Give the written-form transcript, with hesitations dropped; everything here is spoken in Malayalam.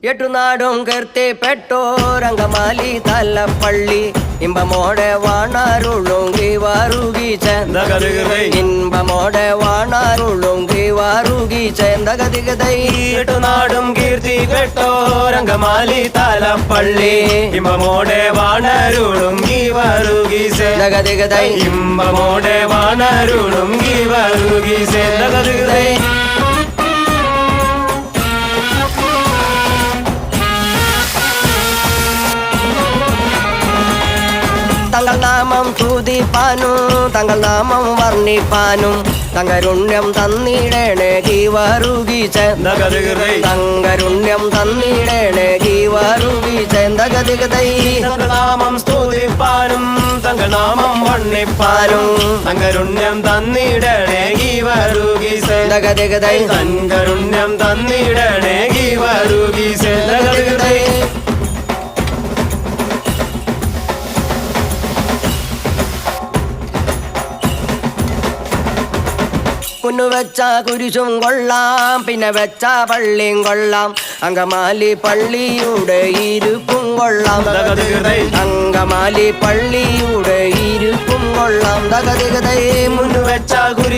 എട്ടുനാടും കീർത്തിപ്പെട്ടോരംഗമാലി തലപ്പള്ളി ഇമ്പമോടെ വാണാരുളുങ്കി വാറുകി ഇമ്പമോടെ വാണാരുളുങ്കി വാറുകി ചേന്തകതികതൈ എട്ടുനാടും കീർത്തിപ്പെട്ടോരംഗമാലി തലപ്പള്ളി ഇമ്പമോടെ വാണരുളുങ്കി വാറുകി ചേന്തകതികതൈ ഇമ്പമോടെ വാണരുളുങ്കി വാറുകി ചേന്തകതികതൈ തങ്ങൾ നാമം തുതിപ്പാനും തങ്ങൾ നാമം വർണ്ണിപ്പാനും തങ്കരുണ്യം തന്നിടേണേ ഗീവാറുകി തങ്കരുണ്യം തന്നിടേണേ ഗീവാറുകി ചേന്തകതികതൈ നാമം സ്തുതിപ്പാനും തങ്ക നാമം വർണ്ണിപ്പാനും തങ്കരുണ്യം തന്നിടണേ ഗീവരുകി ചേന്തകതികതൈ തങ്കരുണ്യം തന്നിടണേ ഗീവരുകി ചേന്തകതികതൈ കുന്നുവെച്ച കുരിശും കൊള്ളാം പിന്നെ വെച്ച പള്ളിയും കൊള്ളാം അങ്കമാലി പള്ളിയുടെ ഇരുപ്പും കൊള്ളാം അങ്കമാലി പള്ളിയുടെ ഇരുപ്പും കൊള്ളാം തകതികതൈ മുന്നുവെച്ച കുരിശ്